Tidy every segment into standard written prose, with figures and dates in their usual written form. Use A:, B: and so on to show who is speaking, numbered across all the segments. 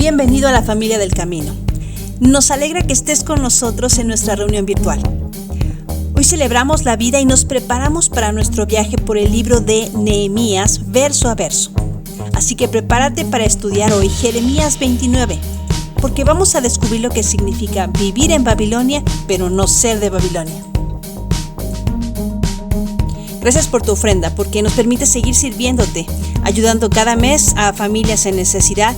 A: Bienvenido a la familia del Camino. Nos alegra que estés con nosotros en nuestra reunión virtual. Hoy celebramos la vida y nos preparamos para nuestro viaje por el libro de Nehemías, verso a verso. Así que prepárate para estudiar hoy Jeremías 29, porque vamos a descubrir lo que significa vivir en Babilonia, pero no ser de Babilonia. Gracias por tu ofrenda, porque nos permite seguir sirviéndote, ayudando cada mes a familias en necesidad.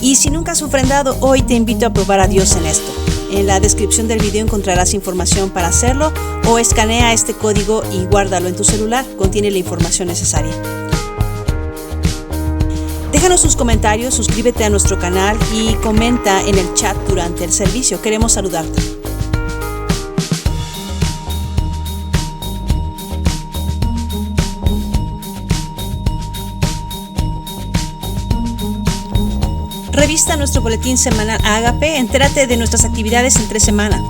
A: Y si nunca has ofrendado, hoy te invito a probar a Dios en esto. En la descripción del video encontrarás información para hacerlo, o escanea este código y guárdalo en tu celular, contiene la información necesaria. Déjanos tus comentarios, suscríbete a nuestro canal y comenta en el chat durante el servicio. Queremos saludarte. Revista nuestro boletín semanal Ágape, entérate de nuestras actividades entre semana.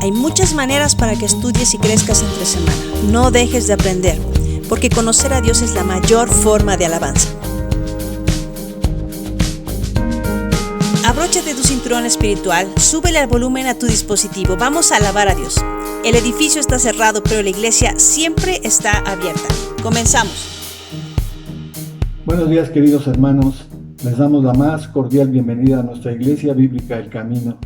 A: Hay muchas maneras para que estudies y crezcas entre semana. No dejes de aprender, porque conocer a Dios es la mayor forma de alabanza. Abróchate tu cinturón espiritual, súbele al volumen a tu dispositivo. Vamos a alabar a Dios. El edificio está cerrado, pero la iglesia siempre está abierta. Comenzamos.
B: Buenos días, queridos hermanos. Les damos la más cordial bienvenida a nuestra Iglesia Bíblica El Camino,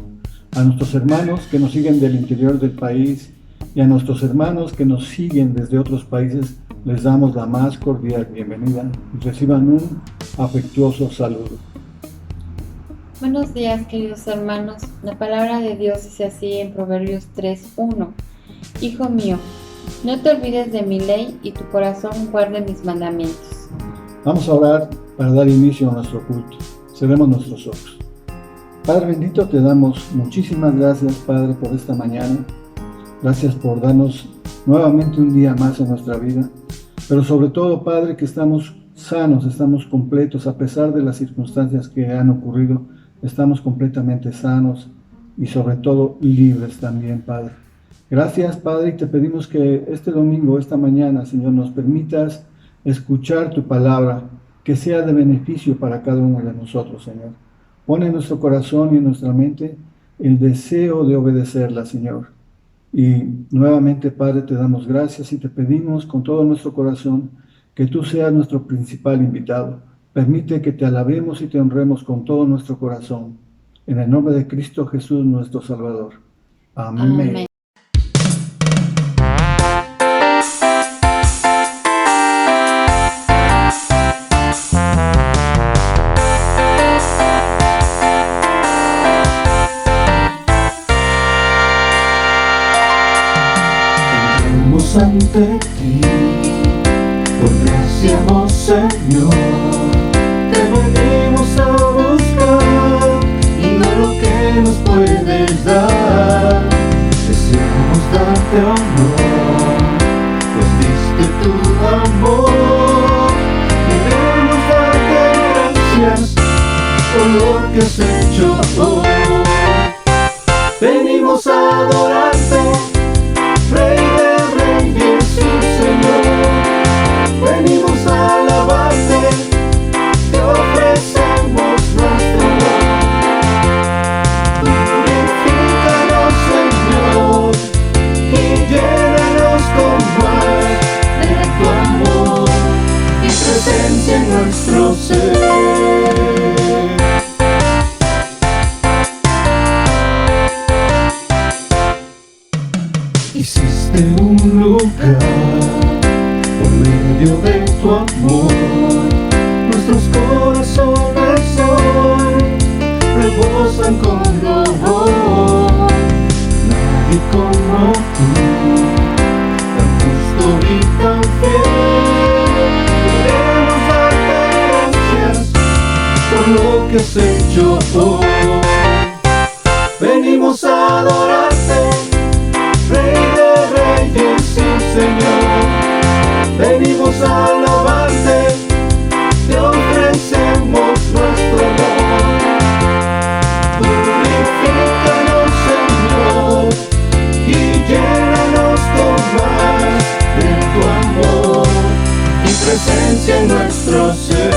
B: a nuestros hermanos que nos siguen del interior del país y a nuestros hermanos que nos siguen desde otros países. Les damos la más cordial bienvenida y reciban un afectuoso saludo.
C: Buenos días, queridos hermanos. La palabra de Dios dice así en Proverbios 3:1: Hijo mío, no te olvides de mi ley y tu corazón guarde mis mandamientos.
B: Vamos a orar para dar inicio a nuestro culto. Cerremos nuestros ojos. Padre bendito, te damos muchísimas gracias, Padre, por esta mañana. Gracias por darnos nuevamente un día más en nuestra vida. Pero sobre todo, Padre, que estamos sanos, estamos completos, a pesar de las circunstancias que han ocurrido. Estamos completamente sanos y sobre todo libres también, Padre. Gracias, Padre, y te pedimos que este domingo, esta mañana, Señor, nos permitas escuchar tu palabra, que sea de beneficio para cada uno de nosotros, Señor. Pon en nuestro corazón y en nuestra mente el deseo de obedecerla, Señor. Y nuevamente, Padre, te damos gracias y te pedimos con todo nuestro corazón que tú seas nuestro principal invitado. Permite que te alabemos y te honremos con todo nuestro corazón. En el nombre de Cristo Jesús, nuestro Salvador. Amén.
C: Amén.
D: Ante ti, por gracia, oh Señor, te venimos a buscar y no lo que nos puedes dar. Deseamos darte honor, pues diste tu amor. Queremos darte gracias por lo que has hecho hoy. Venimos a adorarte, Rey de Reyes y Señor. Venimos a alabarte, te ofrecemos nuestro amor. Purifícanos, Señor, y llénanos con más de tu amor y presencia en nuestro ser. Hiciste un lugar por medio de tu amor. Nuestros corazones hoy rebosan con dolor. Nadie como tú, tan justo y tan fiel. Queremos darte gracias por lo que has hecho hoy. Venimos a adorarte, Rey de Reyes y Señor. Venimos a alabarte, te ofrecemos nuestro amor. Purifícanos, Señor, y llénanos con más de tu amor y presencia en nuestro ser.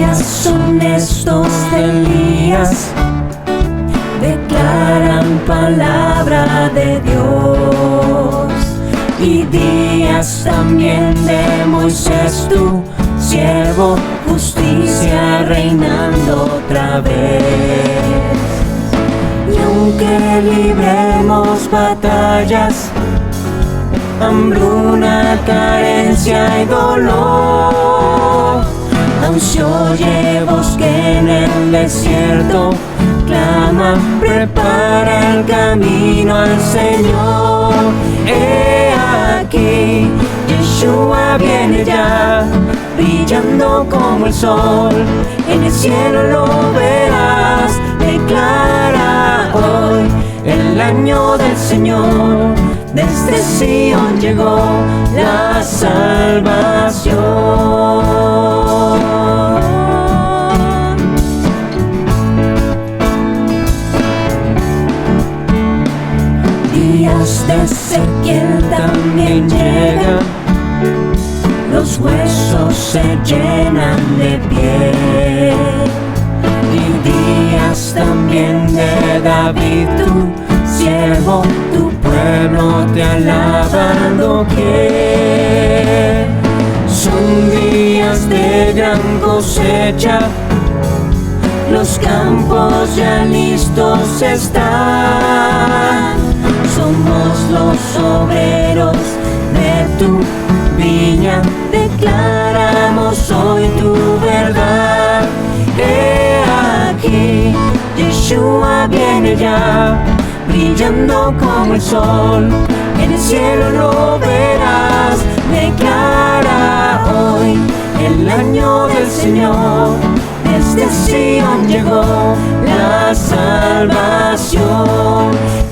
E: días son estos de Elías, declaran palabra de Dios. Y días también de Moisés, tu siervo, justicia reinando otra vez. Y aunque libremos batallas, hambruna, carencia y dolor, aún se oye voz que en el desierto clama, prepara el camino al Señor. He aquí, Yeshua viene ya, brillando como el sol, en el cielo lo verás. Declara hoy el año del Señor, desde Sion llegó la salvación. Días de Ezequiel también llegan, los huesos se llenan de piel. Y días también de David, tu siervo, tu pueblo te alabando que son días de gran cosecha, los campos ya listos están. Somos los obreros de tu viña, declaramos hoy tu verdad. He aquí, Yeshua viene ya, brillando como el sol, en el cielo lo verás. Declara hoy el año del Señor, desde Sion llegó la salvación.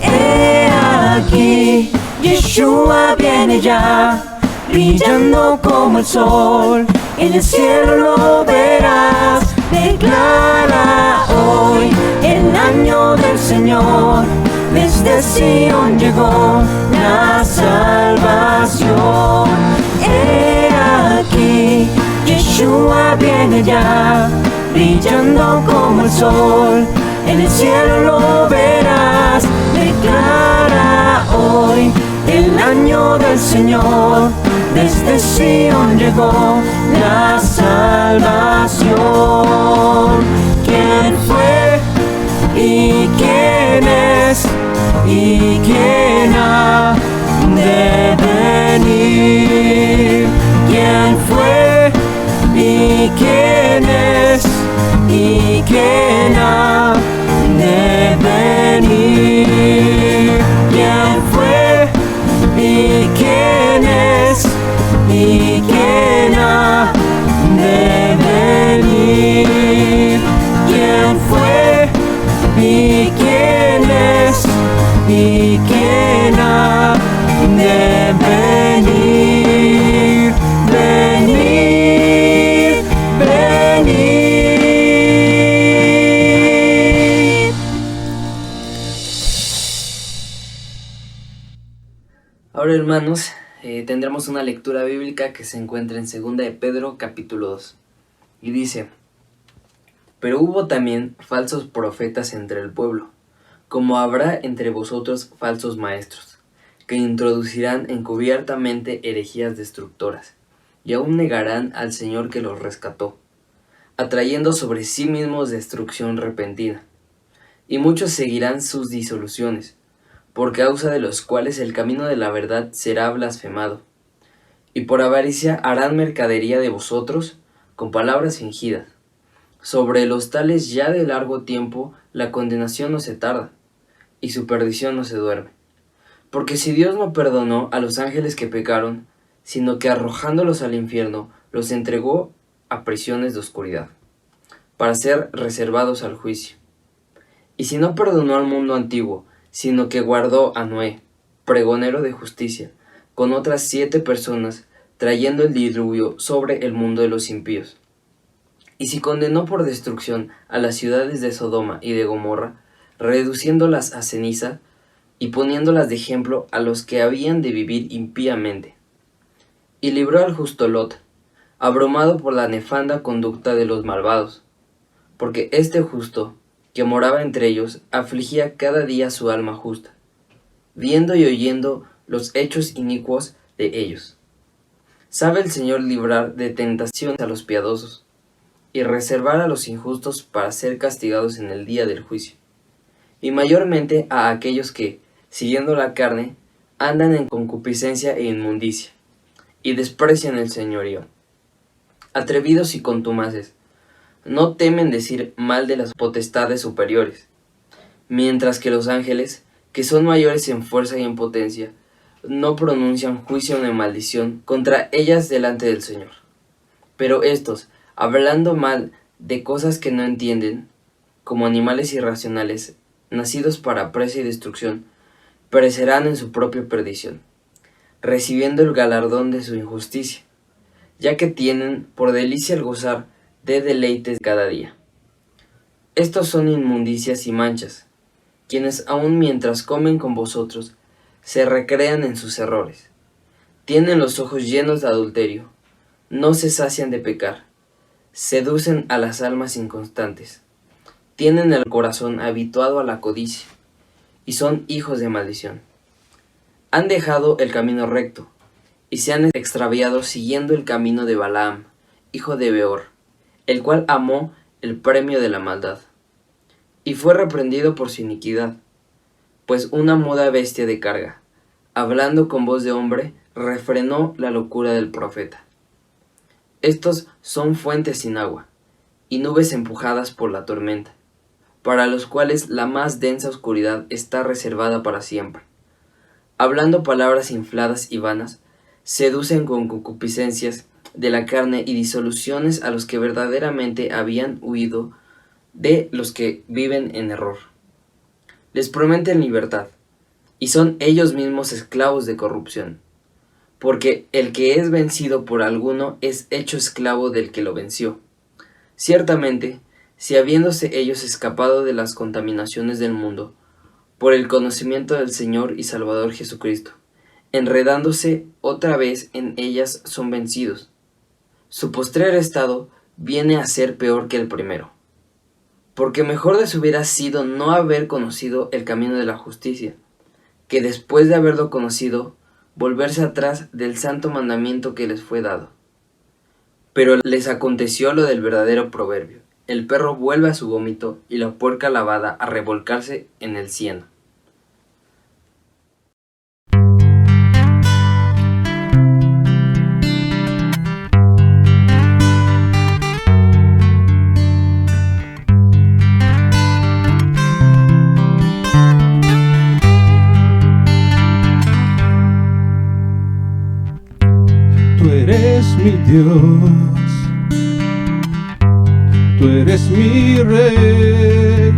E: He aquí, Yeshua viene ya, brillando como el sol, en el cielo lo verás. Declara hoy el año del Señor, desde Sion llegó la salvación. He aquí, Yeshua viene ya, brillando como el sol, en el cielo lo verás. Declara hoy el año del Señor, desde Sion llegó la salvación. ¿Quién fue y quién es y quién ha de venir? ¿Quién fue y quién es y quién ha de venir? ¿Quién fue y quién es y quién ha de venir? ¿Quién fue y quién es y quién ha de venir? Venir, venir.
F: Ahora, hermanos, tendremos una lectura bíblica que se encuentra en 2 de Pedro capítulo 2 y dice: pero hubo también falsos profetas entre el pueblo, como habrá entre vosotros falsos maestros, que introducirán encubiertamente herejías destructoras, y aún negarán al Señor que los rescató, atrayendo sobre sí mismos destrucción repentina. Y muchos seguirán sus disoluciones, por causa de los cuales el camino de la verdad será blasfemado. Y por avaricia harán mercadería de vosotros con palabras fingidas. Sobre los tales ya de largo tiempo la condenación no se tarda, y su perdición no se duerme. Porque si Dios no perdonó a los ángeles que pecaron, sino que arrojándolos al infierno, los entregó a prisiones de oscuridad, para ser reservados al juicio. Y si no perdonó al mundo antiguo, sino que guardó a Noé, pregonero de justicia, con otras 7 personas, trayendo el diluvio sobre el mundo de los impíos. Y si condenó por destrucción a las ciudades de Sodoma y de Gomorra, reduciéndolas a ceniza y poniéndolas de ejemplo a los que habían de vivir impíamente. Y libró al justo Lot, abrumado por la nefanda conducta de los malvados, porque este justo, que moraba entre ellos, afligía cada día su alma justa, viendo y oyendo los hechos inicuos de ellos. Sabe el Señor librar de tentaciones a los piadosos, y reservar a los injustos para ser castigados en el día del juicio, y mayormente a aquellos que, siguiendo la carne, andan en concupiscencia e inmundicia, y desprecian el señorío. Atrevidos y contumaces, no temen decir mal de las potestades superiores, mientras que los ángeles, que son mayores en fuerza y en potencia, no pronuncian juicio ni maldición contra ellas delante del Señor. Pero estos, hablando mal de cosas que no entienden, como animales irracionales, nacidos para presa y destrucción, perecerán en su propia perdición, recibiendo el galardón de su injusticia, ya que tienen por delicia el gozar de deleites cada día. Estos son inmundicias y manchas, quienes aun mientras comen con vosotros, se recrean en sus errores. Tienen los ojos llenos de adulterio, no se sacian de pecar, seducen a las almas inconstantes, tienen el corazón habituado a la codicia, y son hijos de maldición. Han dejado el camino recto, y se han extraviado siguiendo el camino de Balaam, hijo de Beor, el cual amó el premio de la maldad, y fue reprendido por su iniquidad, pues una muda bestia de carga, hablando con voz de hombre, refrenó la locura del profeta. Estos son fuentes sin agua, y nubes empujadas por la tormenta, para los cuales la más densa oscuridad está reservada para siempre. Hablando palabras infladas y vanas, seducen con concupiscencias de la carne y disoluciones a los que verdaderamente habían huido de los que viven en error. Les prometen libertad, y son ellos mismos esclavos de corrupción, porque el que es vencido por alguno es hecho esclavo del que lo venció. Ciertamente, si habiéndose ellos escapado de las contaminaciones del mundo, por el conocimiento del Señor y Salvador Jesucristo, enredándose otra vez en ellas son vencidos, su postrer estado viene a ser peor que el primero. Porque mejor les hubiera sido no haber conocido el camino de la justicia, que después de haberlo conocido, volverse atrás del santo mandamiento que les fue dado. Pero les aconteció lo del verdadero proverbio: el perro vuelve a su vómito y la puerca lavada a revolcarse en el cieno.
D: Tú eres mi Dios, tú eres mi Rey,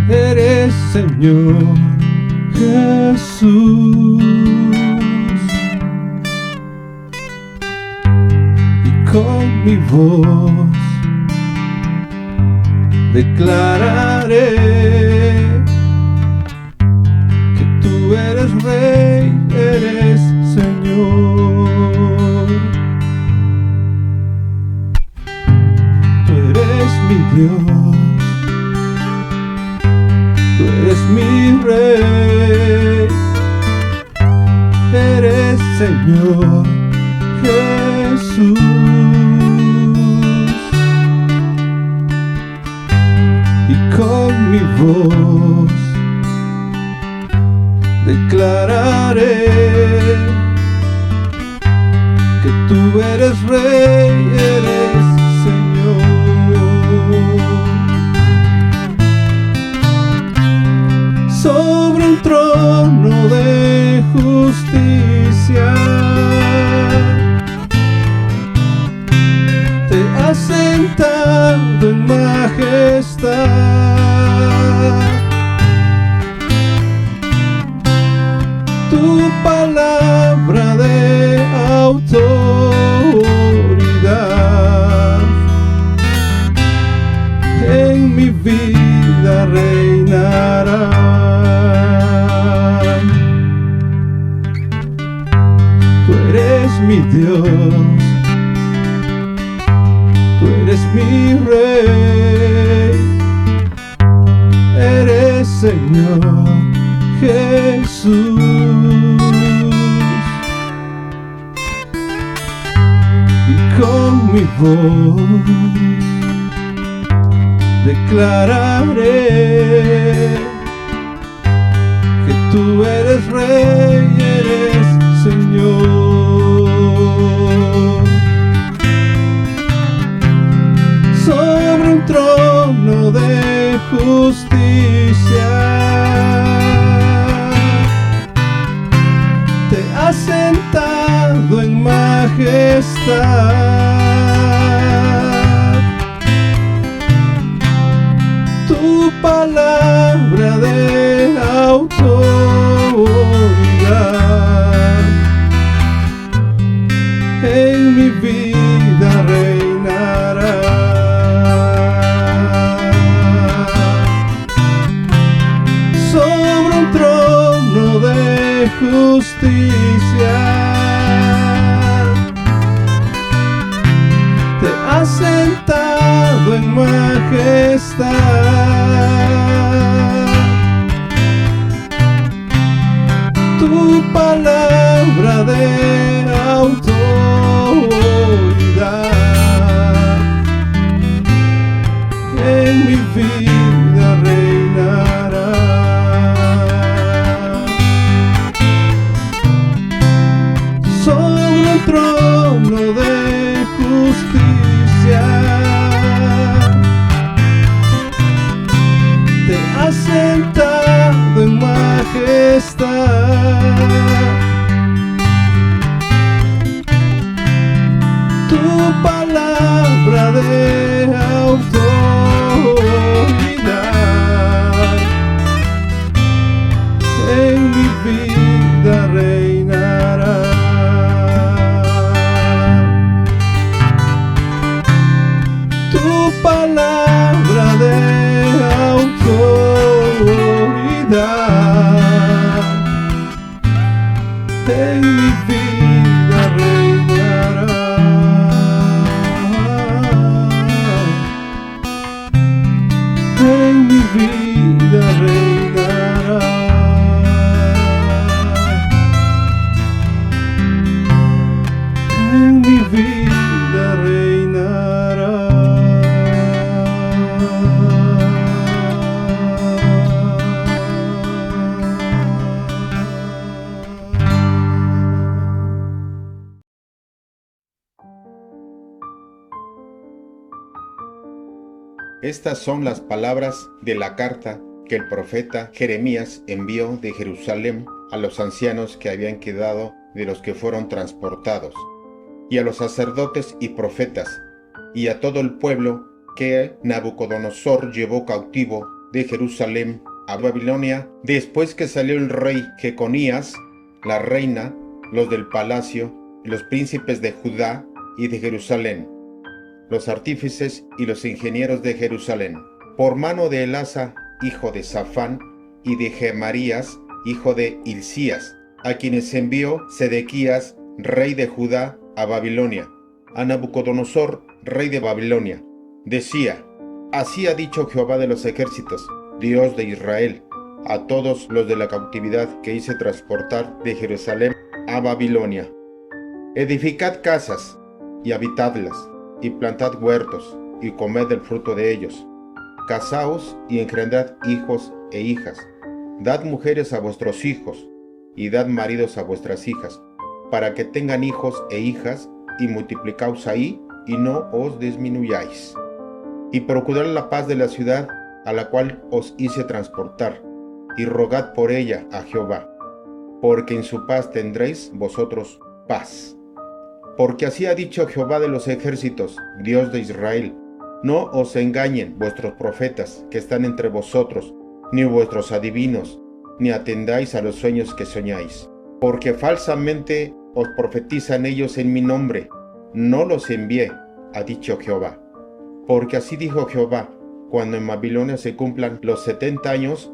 D: eres Señor Jesús, y con mi voz declararé que tú eres Rey, eres Señor. Tú eres mi Dios, tú eres mi Rey, eres Señor Jesús, y con mi voz declararé que tú eres Rey, eres Señor. Sobre un trono de justicia te has sentado en majestad. Tu palabra de autoridad en mi vida reinará. Tú eres mi Dios, mi Rey, eres Señor Jesús. Y con mi voz declararé que tú eres Rey, eres Señor. Sobre un trono de justicia te has sentado en majestad. Tu palabra de autoridad en mi vida reinará. Sobre un trono de justicia te has sentado en majestad. Tu palabra de autoridad en mi vida reinará. Sobre un trono de justicia te has sentado en majestad. Tu palabra de autoridad en mi vida reinará. Tu palabra de autoridad en mi vida reinará. En mi vida reinará. En mi vida reinará.
G: Estas son las palabras de la carta que el profeta Jeremías envió de Jerusalén a los ancianos que habían quedado de los que fueron transportados, y a los sacerdotes y profetas, y a todo el pueblo que Nabucodonosor llevó cautivo de Jerusalén a Babilonia, después que salió el rey Jeconías, la reina, los del palacio, y los príncipes de Judá y de Jerusalén, los artífices y los ingenieros de Jerusalén, por mano de Elasa, hijo de Safán, y de Gemarías, hijo de Hilcías, a quienes envió Sedequías, rey de Judá, a Babilonia, a Nabucodonosor, rey de Babilonia. Decía: así ha dicho Jehová de los ejércitos, Dios de Israel, a todos los de la cautividad que hice transportar de Jerusalén a Babilonia: edificad casas, y habitadlas, y plantad huertos, y comed el fruto de ellos. Casaos y engendrad hijos e hijas. Dad mujeres a vuestros hijos, y dad maridos a vuestras hijas, para que tengan hijos e hijas, y multiplicaos ahí, y no os disminuyáis. Y procurad la paz de la ciudad a la cual os hice transportar, y rogad por ella a Jehová, porque en su paz tendréis vosotros paz. Porque así ha dicho Jehová de los ejércitos, Dios de Israel: no os engañen vuestros profetas que están entre vosotros, ni vuestros adivinos, ni atendáis a los sueños que soñáis. Porque falsamente os profetizan ellos en mi nombre. No los envié, ha dicho Jehová. Porque así dijo Jehová: cuando en Babilonia se cumplan los 70 años,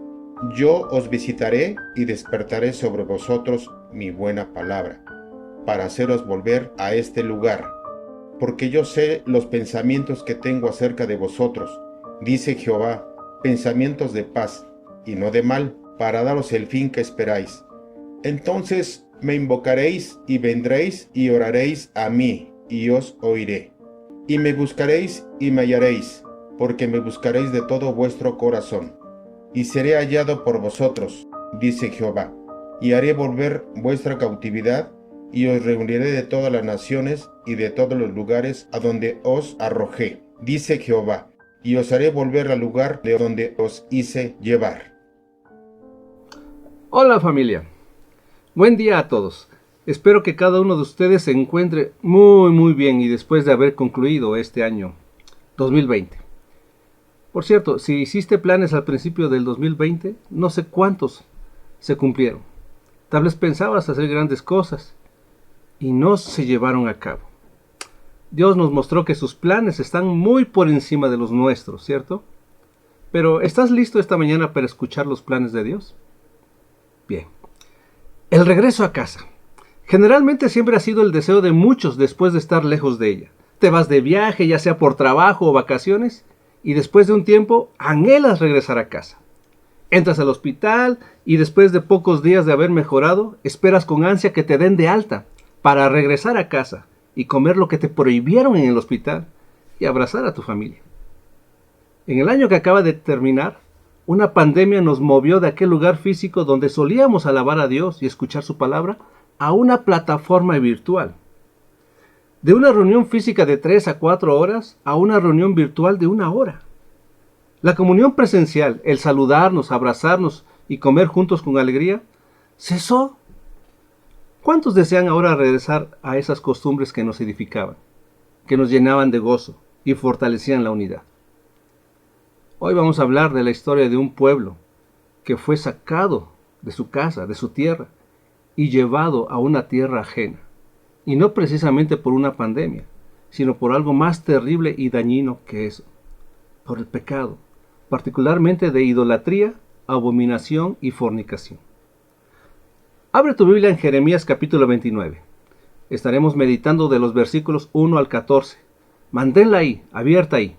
G: yo os visitaré y despertaré sobre vosotros mi buena palabra, para haceros volver a este lugar. porque yo sé los pensamientos que tengo acerca de vosotros, dice Jehová, pensamientos de paz y no de mal, para daros el fin que esperáis. Entonces me invocaréis y vendréis y oraréis a mí, y os oiré. Y me buscaréis y me hallaréis, porque me buscaréis de todo vuestro corazón. Y seré hallado por vosotros, dice Jehová, y haré volver vuestra cautividad, y os reuniré de todas las naciones y de todos los lugares a donde os arrojé, dice Jehová, y os haré volver al lugar de donde os hice llevar.
H: Hola familia, buen día a todos. Espero que cada uno de ustedes se encuentre muy bien y después de haber concluido este año 2020. Por cierto, si hiciste planes al principio del 2020, no sé cuántos se cumplieron. Tal vez pensabas hacer grandes cosas y no se llevaron a cabo. Dios nos mostró que sus planes están muy por encima de los nuestros, ¿cierto? Pero ¿estás listo esta mañana para escuchar los planes de Dios? Bien. El regreso a casa. Generalmente siempre ha sido el deseo de muchos después de estar lejos de ella. Te vas de viaje, ya sea por trabajo o vacaciones, y después de un tiempo anhelas regresar a casa. Entras al hospital y después de pocos días de haber mejorado, esperas con ansia que te den de alta para regresar a casa y comer lo que te prohibieron en el hospital y abrazar a tu familia. En el año que acaba de terminar, una pandemia nos movió de aquel lugar físico donde solíamos alabar a Dios y escuchar su palabra a una plataforma virtual. De una reunión física de 3 a 4 horas a una reunión virtual de 1 hora. La comunión presencial, el saludarnos, abrazarnos y comer juntos con alegría, cesó. ¿Cuántos desean ahora regresar a esas costumbres que nos edificaban, que nos llenaban de gozo y fortalecían la unidad? Hoy vamos a hablar de la historia de un pueblo que fue sacado de su casa, de su tierra, y llevado a una tierra ajena. Y no precisamente por una pandemia, sino por algo más terrible y dañino que eso, por el pecado, particularmente de idolatría, abominación y fornicación. Abre tu Biblia en Jeremías capítulo 29. Estaremos meditando de los versículos 1 al 14. Manténla ahí, abierta ahí.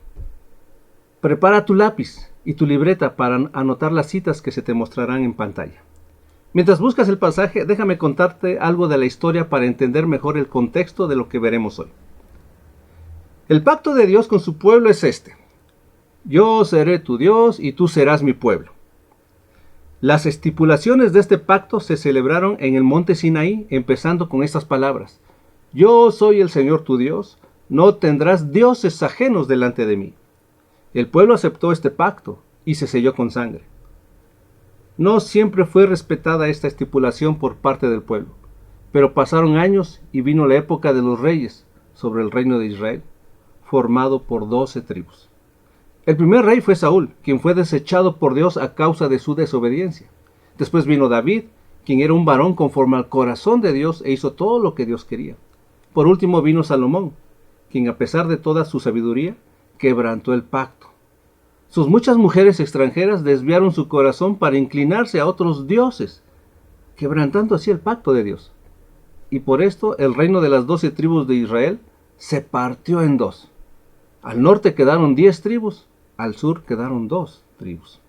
H: Prepara tu lápiz y tu libreta para anotar las citas que se te mostrarán en pantalla. Mientras buscas el pasaje, déjame contarte algo de la historia para entender mejor el contexto de lo que veremos hoy. El pacto de Dios con su pueblo es este: yo seré tu Dios y tú serás mi pueblo. Las estipulaciones de este pacto se celebraron en el monte Sinaí, empezando con estas palabras: yo soy el Señor tu Dios, no tendrás dioses ajenos delante de mí. El pueblo aceptó este pacto y se selló con sangre. No siempre fue respetada esta estipulación por parte del pueblo, pero pasaron años y vino la época de los reyes sobre el reino de Israel, formado por 12 tribus. El primer rey fue Saúl, quien fue desechado por Dios a causa de su desobediencia. Después vino David, quien era un varón conforme al corazón de Dios e hizo todo lo que Dios quería. Por último vino Salomón, quien a pesar de toda su sabiduría, quebrantó el pacto. Sus muchas mujeres extranjeras desviaron su corazón para inclinarse a otros dioses, quebrantando así el pacto de Dios. Y por esto el reino de las 12 tribus de Israel se partió en dos. Al norte quedaron 10 tribus, al sur quedaron 2 tribus.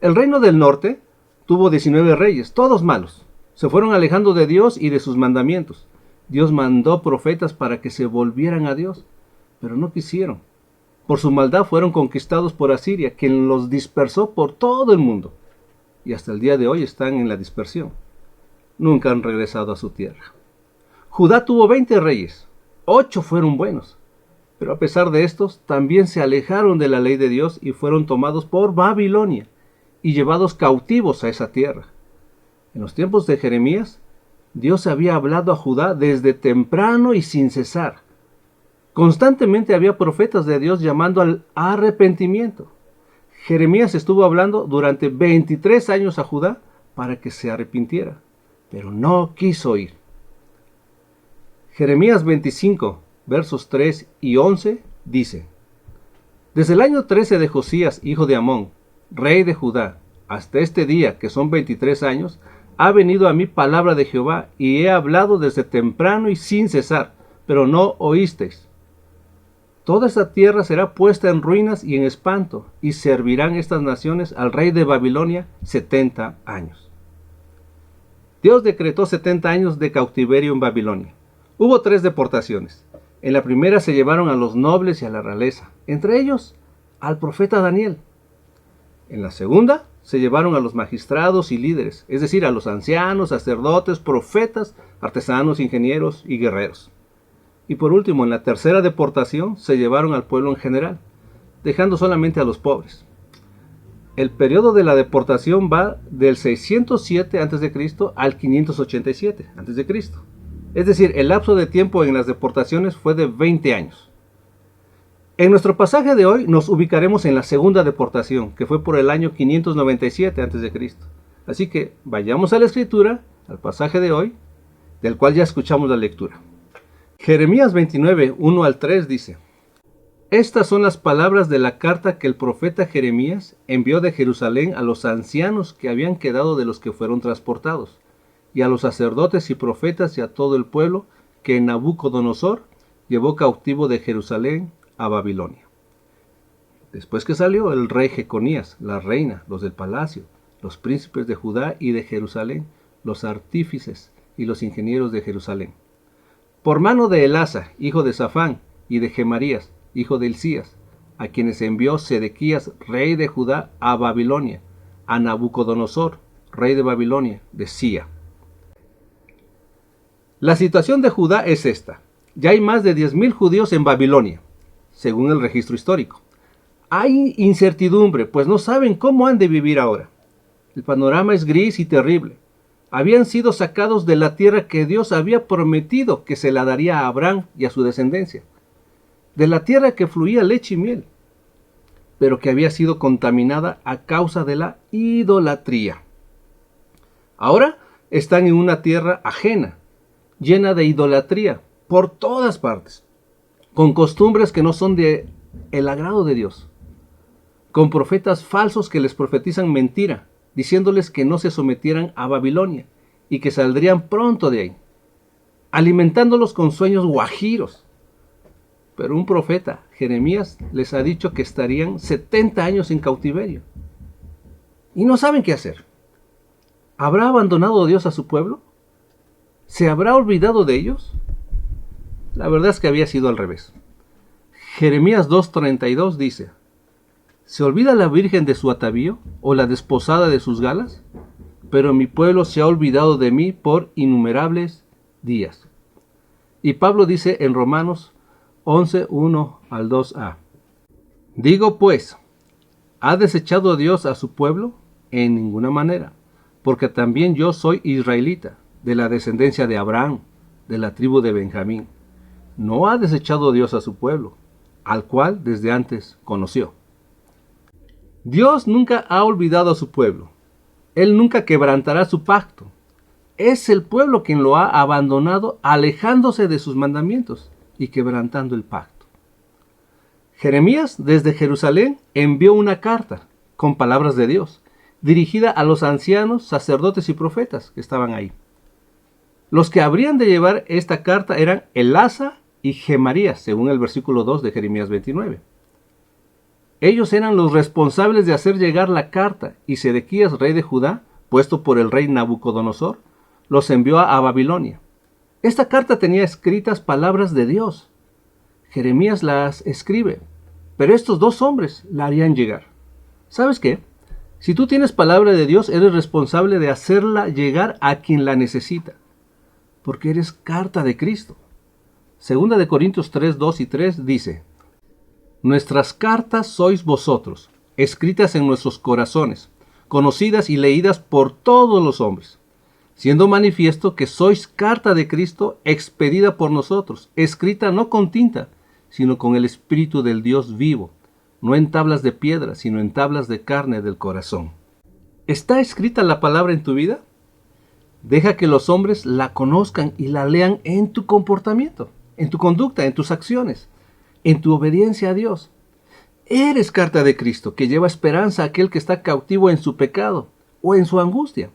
H: El reino del norte tuvo 19 reyes, todos malos. Se fueron alejando de Dios y de sus mandamientos. Dios mandó profetas para que se volvieran a Dios, pero no quisieron. Por su maldad fueron conquistados por Asiria, quien los dispersó por todo el mundo. Y hasta el día de hoy están en la dispersión. Nunca han regresado a su tierra. Judá tuvo 20 reyes. 8 fueron buenos. Pero a pesar de estos, también se alejaron de la ley de Dios y fueron tomados por Babilonia y llevados cautivos a esa tierra. En los tiempos de Jeremías, Dios había hablado a Judá desde temprano y sin cesar. Constantemente había profetas de Dios llamando al arrepentimiento. Jeremías estuvo hablando durante 23 años a Judá para que se arrepintiera, pero no quiso oír. Jeremías 25, versos 3 y 11, dice: desde el año 13 de Josías, hijo de Amón, rey de Judá, hasta este día, que son 23 años, ha venido a mí palabra de Jehová, y he hablado desde temprano y sin cesar, pero no oísteis. Toda esta tierra será puesta en ruinas y en espanto, y servirán estas naciones al rey de Babilonia 70 años. Dios decretó 70 años de cautiverio en Babilonia. Hubo 3 deportaciones. En la primera se llevaron a los nobles y a la realeza, entre ellos al profeta Daniel. En la segunda se llevaron a los magistrados y líderes, es decir, a los ancianos, sacerdotes, profetas, artesanos, ingenieros y guerreros. Y por último, en la tercera deportación se llevaron al pueblo en general, dejando solamente a los pobres. El periodo de la deportación va del 607 a.C. al 587 a.C. Es decir, el lapso de tiempo en las deportaciones fue de 20 años. En nuestro pasaje de hoy nos ubicaremos en la segunda deportación, que fue por el año 597 a.C. Así que vayamos a la escritura, al pasaje de hoy, del cual ya escuchamos la lectura. Jeremías 29, 1 al 3 dice: Estas son las palabras de la carta que el profeta Jeremías envió de Jerusalén a los ancianos que habían quedado de los que fueron transportados, y a los sacerdotes y profetas y a todo el pueblo que Nabucodonosor llevó cautivo de Jerusalén a Babilonia. Después que salió el rey Jeconías, la reina, los del palacio, los príncipes de Judá y de Jerusalén, los artífices y los ingenieros de Jerusalén, por mano de Elasa, hijo de Safán, y de Gemarías, hijo de Hilcías, a quienes envió Sedequías, rey de Judá, a Babilonia, a Nabucodonosor, rey de Babilonia, decía: La situación de Judá es esta. Ya hay más de 10.000 judíos en Babilonia, según el registro histórico. Hay incertidumbre, pues no saben cómo han de vivir ahora. El panorama es gris y terrible. Habían sido sacados de la tierra que Dios había prometido que se la daría a Abraham y a su descendencia, de la tierra que fluía leche y miel, pero que había sido contaminada a causa de la idolatría. Ahora están en una tierra ajena, llena de idolatría por todas partes, con costumbres que no son de el agrado de Dios, con profetas falsos que les profetizan mentira, diciéndoles que no se sometieran a Babilonia y que saldrían pronto de ahí, alimentándolos con sueños guajiros. Pero un profeta, Jeremías, les ha dicho que estarían 70 años en cautiverio y no saben qué hacer. ¿Habrá abandonado Dios a su pueblo? ¿Se habrá olvidado de ellos? La verdad es que había sido al revés. Jeremías 2:32 dice: ¿Se olvida la virgen de su atavío o la desposada de sus galas? Pero mi pueblo se ha olvidado de mí por innumerables días. Y Pablo dice en Romanos 11:1 al 2a: Digo pues, ¿ha desechado Dios a su pueblo? En ninguna manera, porque también yo soy israelita, de la descendencia de Abraham, de la tribu de Benjamín. No ha desechado Dios a su pueblo, al cual desde antes conoció. Dios nunca ha olvidado a su pueblo. Él nunca quebrantará su pacto. Es el pueblo quien lo ha abandonado, alejándose de sus mandamientos y quebrantando el pacto. Jeremías, desde Jerusalén, envió una carta con palabras de Dios, dirigida a los ancianos, sacerdotes y profetas que estaban ahí. Los que habrían de llevar esta carta eran Elasa y Gemarías, según el versículo 2 de Jeremías 29. Ellos eran los responsables de hacer llegar la carta, y Sedequías, rey de Judá, puesto por el rey Nabucodonosor, los envió a Babilonia. Esta carta tenía escritas palabras de Dios. Jeremías las escribe, pero estos dos hombres la harían llegar. ¿Sabes qué? Si tú tienes palabra de Dios, eres responsable de hacerla llegar a quien la necesita, porque eres carta de Cristo. Segunda de Corintios 3, 2 y 3 dice: Nuestras cartas sois vosotros, escritas en nuestros corazones, conocidas y leídas por todos los hombres, siendo manifiesto que sois carta de Cristo expedida por nosotros, escrita no con tinta, sino con el Espíritu del Dios vivo, no en tablas de piedra, sino en tablas de carne del corazón. ¿Está escrita la palabra en tu vida? Deja que los hombres la conozcan y la lean en tu comportamiento, en tu conducta, en tus acciones, en tu obediencia a Dios. Eres carta de Cristo que lleva esperanza a aquel que está cautivo en su pecado o en su angustia.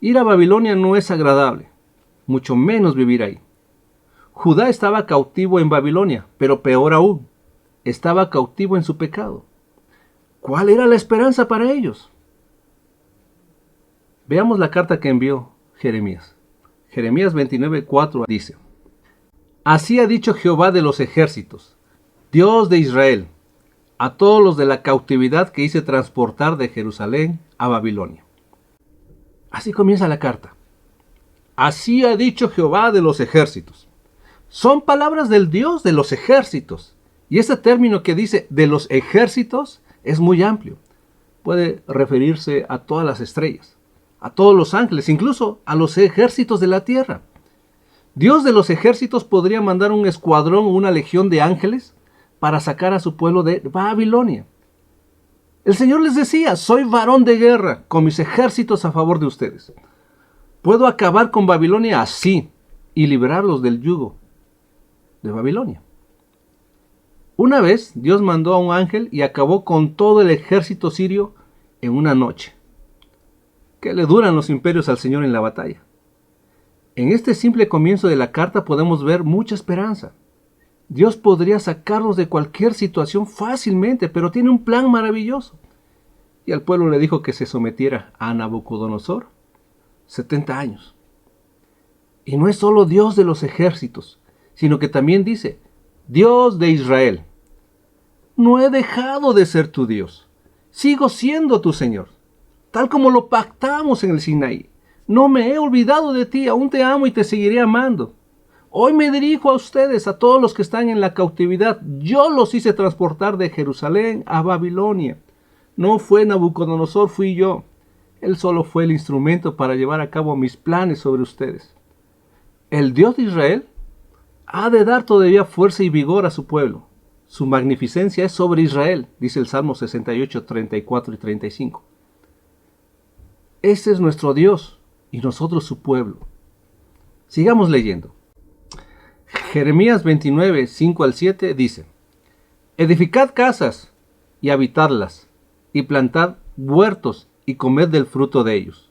H: Ir a Babilonia no es agradable, mucho menos vivir ahí. Judá estaba cautivo en Babilonia, pero peor aún, estaba cautivo en su pecado. ¿Cuál era la esperanza para ellos? Veamos la carta que envió Jeremías. Jeremías 29:4 dice: Así ha dicho Jehová de los ejércitos, Dios de Israel, a todos los de la cautividad que hice transportar de Jerusalén a Babilonia. Así comienza la carta. Así ha dicho Jehová de los ejércitos. Son palabras del Dios de los ejércitos. Y ese término que dice de los ejércitos es muy amplio. Puede referirse a todas las estrellas, a todos los ángeles, incluso a los ejércitos de la tierra. Dios de los ejércitos podría mandar un escuadrón o una legión de ángeles para sacar a su pueblo de Babilonia. El Señor les decía: soy varón de guerra con mis ejércitos a favor de ustedes. Puedo acabar con Babilonia así y librarlos del yugo de Babilonia. Una vez Dios mandó a un ángel y acabó con todo el ejército sirio en una noche. ¿Qué le duran los imperios al Señor en la batalla? En este simple comienzo de la carta podemos ver mucha esperanza. Dios podría sacarlos de cualquier situación fácilmente, pero tiene un plan maravilloso. Y al pueblo le dijo que se sometiera a Nabucodonosor 70 años. Y no es solo Dios de los ejércitos, sino que también dice: Dios de Israel. No he dejado de ser tu Dios. Sigo siendo tu Señor, tal como lo pactamos en el Sinaí. No me he olvidado de ti, aún te amo y te seguiré amando. Hoy me dirijo a ustedes, a todos los que están en la cautividad. Yo los hice transportar de Jerusalén a Babilonia. No fue Nabucodonosor, fui yo. Él solo fue el instrumento para llevar a cabo mis planes sobre ustedes. El Dios de Israel ha de dar todavía fuerza y vigor a su pueblo. Su magnificencia es sobre Israel, dice el Salmo 68, 34 y 35. Ese es nuestro Dios y nosotros su pueblo. Sigamos leyendo. Jeremías 29, 5 al 7 dice: Edificad casas y habitadlas, y plantad huertos y comed del fruto de ellos.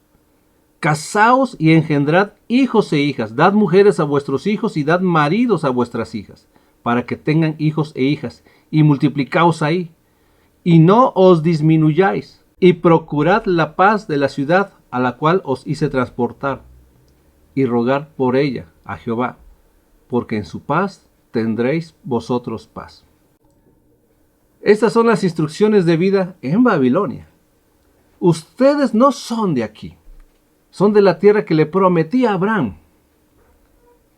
H: Casaos y engendrad hijos e hijas, dad mujeres a vuestros hijos y dad maridos a vuestras hijas, para que tengan hijos e hijas, y multiplicaos ahí, y no os disminuyáis, y procurad la paz de la ciudad a la cual os hice transportar, y rogad por ella a Jehová, porque en su paz tendréis vosotros paz. Estas son las instrucciones de vida en Babilonia. Ustedes no son de aquí, son de la tierra que le prometí a Abraham.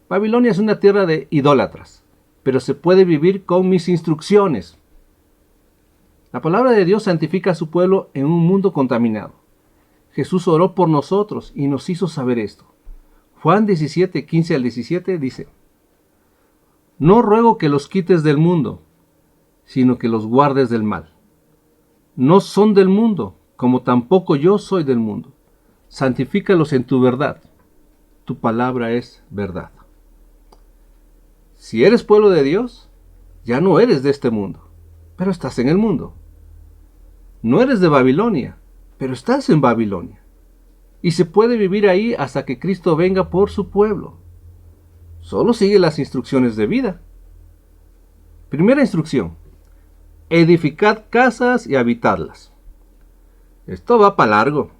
H: Babilonia es una tierra de idólatras, pero se puede vivir con mis instrucciones. La palabra de Dios santifica a su pueblo en un mundo contaminado. Jesús oró por nosotros y nos hizo saber esto. Juan 17, 15 al 17 dice: No ruego que los quites del mundo, sino que los guardes del mal. No son del mundo, como tampoco yo soy del mundo. Santifícalos en tu verdad. Tu palabra es verdad. Si eres pueblo de Dios, ya no eres de este mundo, pero estás en el mundo. No eres de Babilonia, pero estás en Babilonia. Y se puede vivir ahí hasta que Cristo venga por su pueblo. Solo sigue las instrucciones de vida. Primera instrucción: edificad casas y habitadlas. Esto va para largo.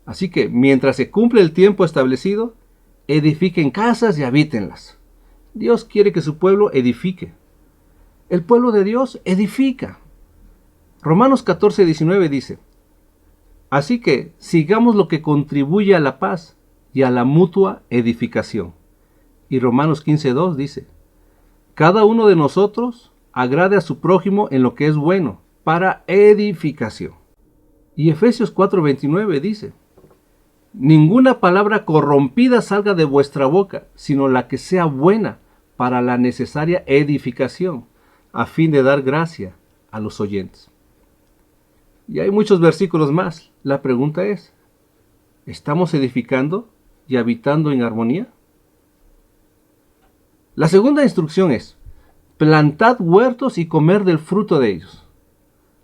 H: Así que mientras se cumple el tiempo establecido, edifiquen casas y habítenlas. Dios quiere que su pueblo edifique. El pueblo de Dios edifica. Romanos 14, 19 dice: Así que sigamos lo que contribuye a la paz y a la mutua edificación. Y Romanos 15, 2 dice: Cada uno de nosotros agrade a su prójimo en lo que es bueno, para edificación. Y Efesios 4, 29 dice: Ninguna palabra corrompida salga de vuestra boca, sino la que sea buena para la necesaria edificación, a fin de dar gracia a los oyentes. Y hay muchos versículos más. La pregunta es: ¿estamos edificando y habitando en armonía? La segunda instrucción es: plantad huertos y comer del fruto de ellos.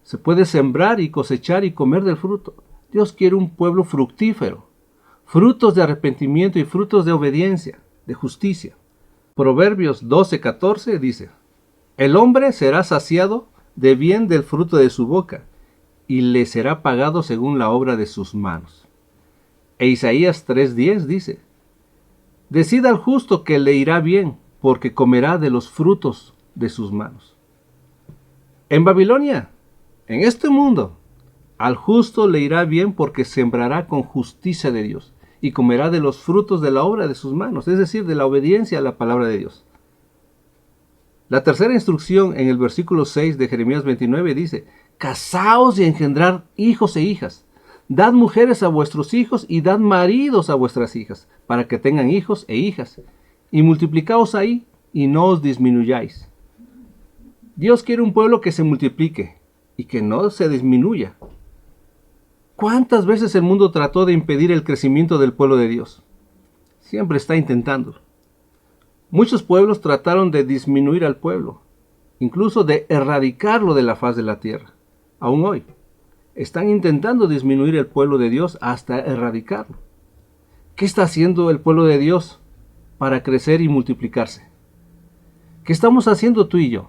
H: Se puede sembrar y cosechar y comer del fruto. Dios quiere un pueblo fructífero, frutos de arrepentimiento y frutos de obediencia, de justicia. Proverbios 12:14 dice: el hombre será saciado de bien del fruto de su boca, y le será pagado según la obra de sus manos. E Isaías 3:10 dice: decida al justo que le irá bien, porque comerá de los frutos de sus manos. En Babilonia, en este mundo, al justo le irá bien porque sembrará con justicia de Dios y comerá de los frutos de la obra de sus manos, es decir, de la obediencia a la palabra de Dios. La tercera instrucción en el versículo 6 de Jeremías 29 dice: casaos y engendrad hijos e hijas. Dad mujeres a vuestros hijos y dad maridos a vuestras hijas, para que tengan hijos e hijas. Y multiplicaos ahí y no os disminuyáis. Dios quiere un pueblo que se multiplique y que no se disminuya. ¿Cuántas veces el mundo trató de impedir el crecimiento del pueblo de Dios? Siempre está intentando. Muchos pueblos trataron de disminuir al pueblo, incluso de erradicarlo de la faz de la tierra. Aún hoy, están intentando disminuir el pueblo de Dios hasta erradicarlo. ¿Qué está haciendo el pueblo de Dios para crecer y multiplicarse? ¿Qué estamos haciendo tú y yo?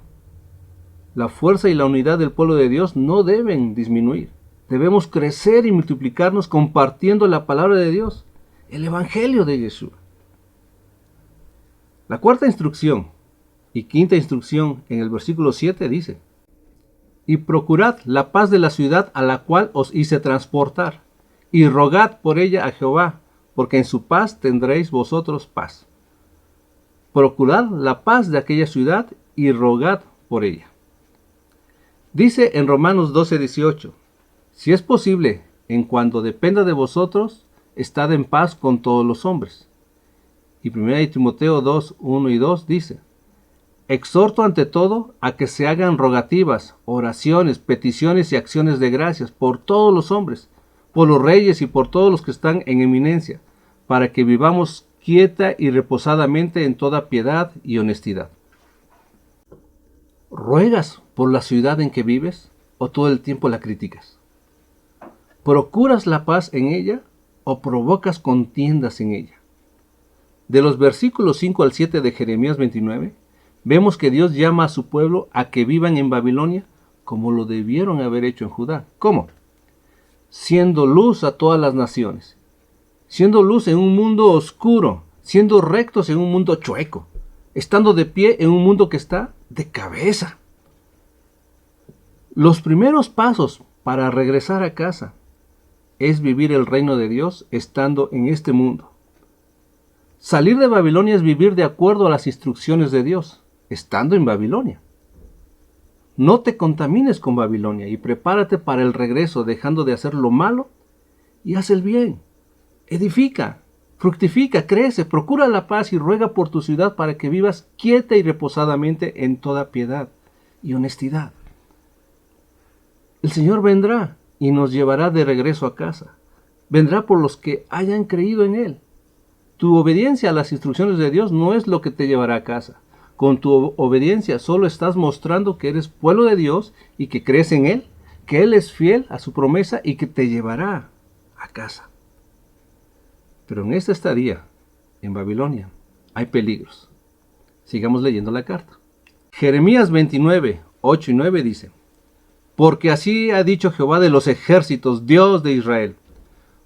H: La fuerza y la unidad del pueblo de Dios no deben disminuir. Debemos crecer y multiplicarnos compartiendo la palabra de Dios, el Evangelio de Jesús. La cuarta instrucción y quinta instrucción en el versículo 7 dice: y procurad la paz de la ciudad a la cual os hice transportar, y rogad por ella a Jehová, porque en su paz tendréis vosotros paz. Procurad la paz de aquella ciudad y rogad por ella. Dice en Romanos 12:18: si es posible, en cuanto dependa de vosotros, estad en paz con todos los hombres. Y 1 Timoteo 2:1 y 2 dice: exhorto ante todo a que se hagan rogativas, oraciones, peticiones y acciones de gracias por todos los hombres, por los reyes y por todos los que están en eminencia, para que vivamos quieta y reposadamente en toda piedad y honestidad. ¿Ruegas por la ciudad en que vives o todo el tiempo la criticas? ¿Procuras la paz en ella o provocas contiendas en ella? De los versículos 5 al 7 de Jeremías 29, vemos que Dios llama a su pueblo a que vivan en Babilonia como lo debieron haber hecho en Judá. ¿Cómo? Siendo luz a todas las naciones, siendo luz en un mundo oscuro, siendo rectos en un mundo chueco, estando de pie en un mundo que está de cabeza. Los primeros pasos para regresar a casa es vivir el reino de Dios estando en este mundo. Salir de Babilonia es vivir de acuerdo a las instrucciones de Dios, estando en Babilonia. No te contamines con Babilonia y prepárate para el regreso, dejando de hacer lo malo y haz el bien. Edifica, fructifica, crece, procura la paz y ruega por tu ciudad para que vivas quieta y reposadamente en toda piedad y honestidad. El Señor vendrá y nos llevará de regreso a casa. Vendrá por los que hayan creído en Él. Tu obediencia a las instrucciones de Dios no es lo que te llevará a casa. Con tu obediencia solo estás mostrando que eres pueblo de Dios y que crees en Él, que Él es fiel a su promesa y que te llevará a casa. Pero en esta estadía, en Babilonia, hay peligros. Sigamos leyendo la carta. Jeremías 29, 8 y 9 dice: porque así ha dicho Jehová de los ejércitos, Dios de Israel: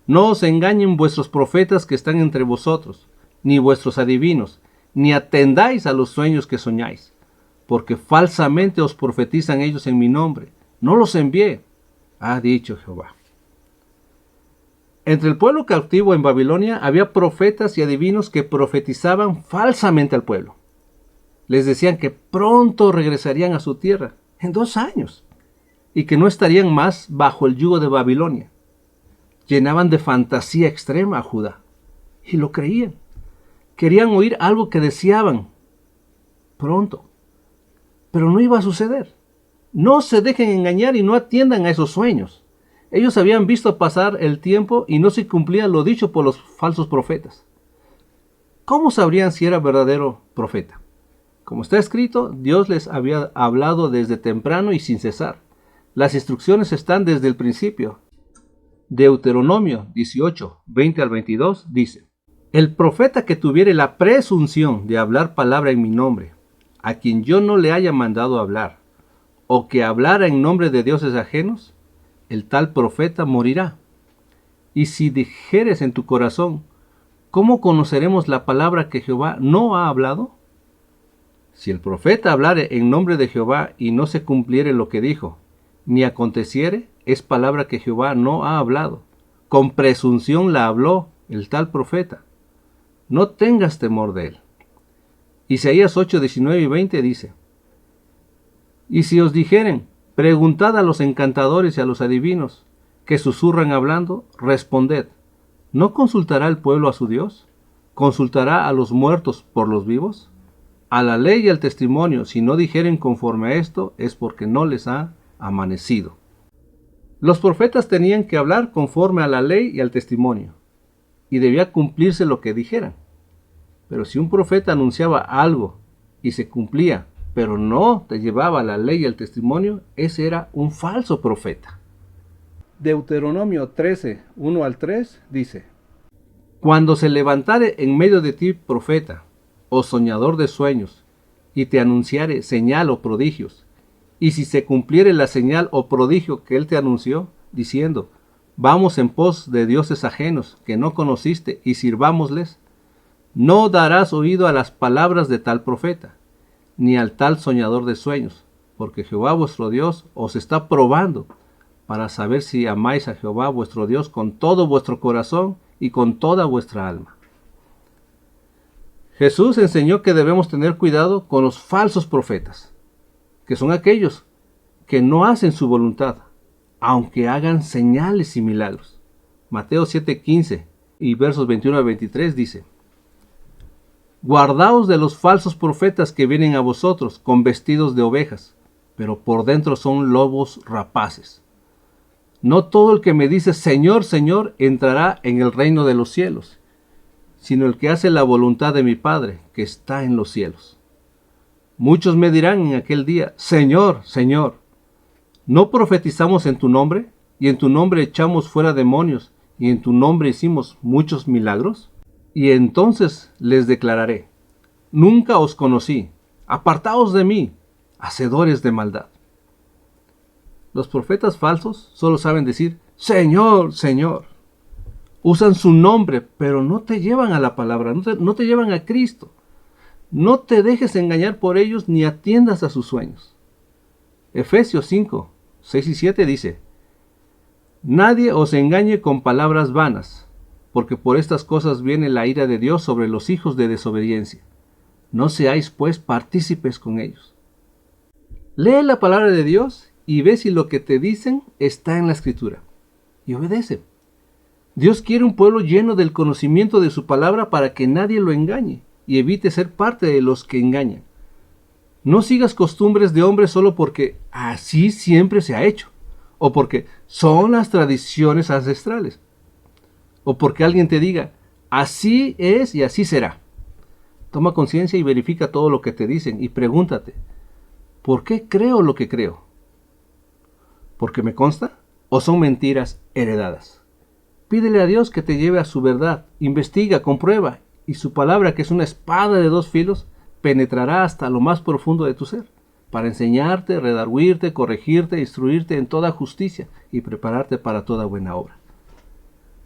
H: no os engañen vuestros profetas que están entre vosotros, ni vuestros adivinos, ni atendáis a los sueños que soñáis, porque falsamente os profetizan ellos en mi nombre. No los envié, ha dicho Jehová. Entre el pueblo cautivo en Babilonia había profetas y adivinos que profetizaban falsamente al pueblo. Les decían que pronto regresarían a su tierra, en 2 años, y que no estarían más bajo el yugo de Babilonia. Llenaban de fantasía extrema a Judá, y lo creían. Querían oír algo que deseaban pronto, pero no iba a suceder. No se dejen engañar y no atiendan a esos sueños. Ellos habían visto pasar el tiempo y no se cumplía lo dicho por los falsos profetas. ¿Cómo sabrían si era verdadero profeta? Como está escrito, Dios les había hablado desde temprano y sin cesar. Las instrucciones están desde el principio. Deuteronomio 18, 20 al 22 dice: El profeta que tuviere la presunción de hablar palabra en mi nombre, a quien yo no le haya mandado hablar, o que hablara en nombre de dioses ajenos, el tal profeta morirá. Y si dijeres en tu corazón, ¿cómo conoceremos la palabra que Jehová no ha hablado? Si el profeta hablare en nombre de Jehová y no se cumpliere lo que dijo, ni aconteciere, es palabra que Jehová no ha hablado. Con presunción la habló el tal profeta. No tengas temor de él. Isaías 8, 19 y 20 dice: Y si os dijeren, preguntad a los encantadores y a los adivinos, que susurran hablando, responded, ¿no consultará el pueblo a su Dios? ¿Consultará a los muertos por los vivos? A la ley y al testimonio, si no dijeren conforme a esto, es porque no les ha amanecido. Los profetas tenían que hablar conforme a la ley y al testimonio, y debía cumplirse lo que dijeran. Pero si un profeta anunciaba algo y se cumplía, pero no te llevaba la ley y el testimonio, ese era un falso profeta. Deuteronomio 13, 1 al 3 dice: Cuando se levantare en medio de ti profeta, o soñador de sueños, y te anunciare señal o prodigios, y si se cumpliere la señal o prodigio que él te anunció, diciendo, vamos en pos de dioses ajenos que no conociste y sirvámosles, no darás oído a las palabras de tal profeta, ni al tal soñador de sueños, porque Jehová vuestro Dios os está probando, para saber si amáis a Jehová vuestro Dios con todo vuestro corazón y con toda vuestra alma. Jesús enseñó que debemos tener cuidado con los falsos profetas, que son aquellos que no hacen su voluntad, aunque hagan señales y milagros. Mateo 7:15 y versos 21 a 23 dice: Guardaos de los falsos profetas que vienen a vosotros con vestidos de ovejas, pero por dentro son lobos rapaces. No todo el que me dice Señor, Señor, entrará en el reino de los cielos, sino el que hace la voluntad de mi Padre, que está en los cielos. Muchos me dirán en aquel día, Señor, Señor, ¿no profetizamos en tu nombre? Y en tu nombre echamos fuera demonios, y en tu nombre hicimos muchos milagros. Y entonces les declararé, nunca os conocí, apartaos de mí, hacedores de maldad. Los profetas falsos solo saben decir, Señor, Señor. Usan su nombre, pero no te llevan a la palabra, no te llevan a Cristo. No te dejes engañar por ellos ni atiendas a sus sueños. Efesios 5, 6 y 7 dice, nadie os engañe con palabras vanas, porque por estas cosas viene la ira de Dios sobre los hijos de desobediencia. No seáis pues partícipes con ellos. Lee la palabra de Dios y ve si lo que te dicen está en la Escritura. Y obedece. Dios quiere un pueblo lleno del conocimiento de su palabra para que nadie lo engañe y evite ser parte de los que engañan. No sigas costumbres de hombres solo porque así siempre se ha hecho, o porque son las tradiciones ancestrales, o porque alguien te diga, así es y así será. Toma conciencia y verifica todo lo que te dicen y pregúntate, ¿por qué creo lo que creo? ¿Porque me consta? ¿O son mentiras heredadas? Pídele a Dios que te lleve a su verdad, investiga, comprueba, y su palabra, que es una espada de dos filos, penetrará hasta lo más profundo de tu ser, para enseñarte, redarguirte, corregirte, instruirte en toda justicia y prepararte para toda buena obra.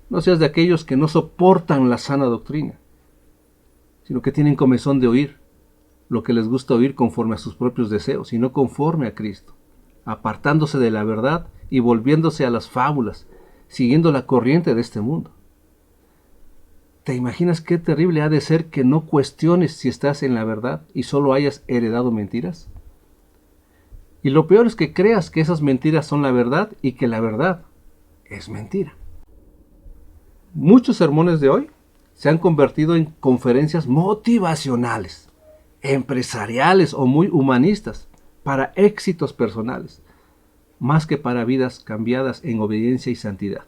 H: No seas de aquellos que no soportan la sana doctrina, sino que tienen comezón de oír lo que les gusta oír conforme a sus propios deseos y no conforme a Cristo, apartándose de la verdad y volviéndose a las fábulas, siguiendo la corriente de este mundo. ¿Te imaginas qué terrible ha de ser que no cuestiones si estás en la verdad y solo hayas heredado mentiras? Y lo peor es que creas que esas mentiras son la verdad y que la verdad es mentira. Muchos sermones de hoy se han convertido en conferencias motivacionales, empresariales o muy humanistas para éxitos personales, más que para vidas cambiadas en obediencia y santidad.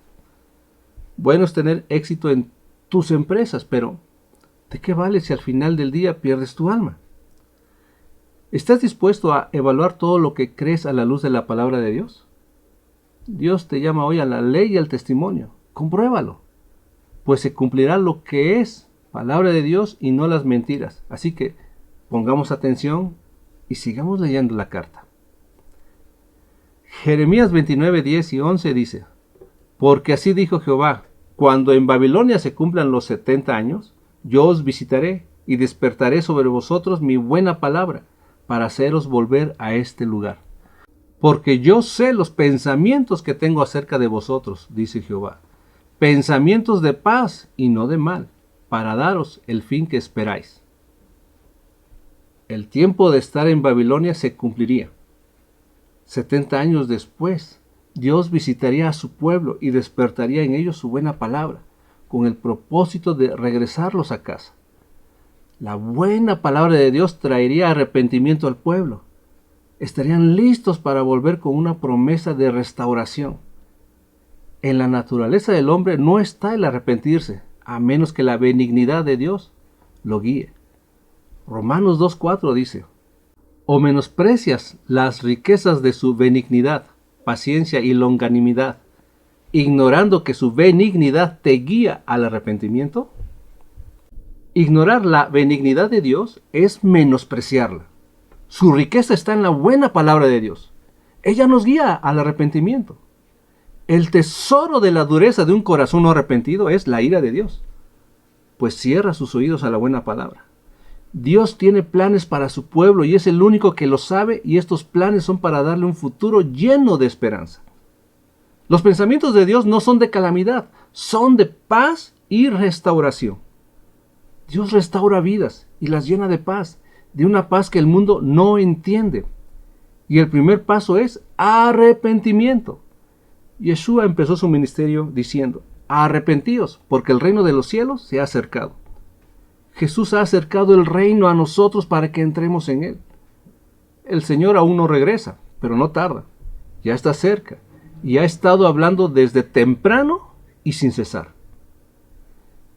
H: Bueno es tener éxito en tus empresas, pero ¿de qué vale si al final del día pierdes tu alma? ¿Estás dispuesto a evaluar todo lo que crees a la luz de la palabra de Dios? Dios te llama hoy a la ley y al testimonio. Compruébalo, pues se cumplirá lo que es palabra de Dios y no las mentiras. Así que pongamos atención y sigamos leyendo la carta. Jeremías 29, 10 y 11 dice: porque así dijo Jehová, cuando en Babilonia se cumplan los 70 años, yo os visitaré y despertaré sobre vosotros mi buena palabra, para haceros volver a este lugar. Porque yo sé los pensamientos que tengo acerca de vosotros, dice Jehová, pensamientos de paz y no de mal, para daros el fin que esperáis. El tiempo de estar en Babilonia se cumpliría. 70 años después, Dios visitaría a su pueblo y despertaría en ellos su buena palabra, con el propósito de regresarlos a casa. La buena palabra de Dios traería arrepentimiento al pueblo. Estarían listos para volver con una promesa de restauración. En la naturaleza del hombre no está el arrepentirse, a menos que la benignidad de Dios lo guíe. Romanos 2:4 dice: o menosprecias las riquezas de su benignidad, paciencia y longanimidad, ignorando que su benignidad te guía al arrepentimiento. Ignorar la benignidad de Dios es menospreciarla. Su riqueza está en la buena palabra de Dios. Ella nos guía al arrepentimiento. El tesoro de la dureza de un corazón no arrepentido es la ira de Dios, pues cierra sus oídos a la buena palabra. Dios tiene planes para su pueblo y es el único que lo sabe, y estos planes son para darle un futuro lleno de esperanza. Los pensamientos de Dios no son de calamidad, son de paz y restauración. Dios restaura vidas y las llena de paz, de una paz que el mundo no entiende. Y el primer paso es arrepentimiento. Yeshua empezó su ministerio diciendo: arrepentíos, porque el reino de los cielos se ha acercado. Jesús ha acercado el reino a nosotros para que entremos en él. El Señor aún no regresa, pero no tarda. Ya está cerca y ha estado hablando desde temprano y sin cesar.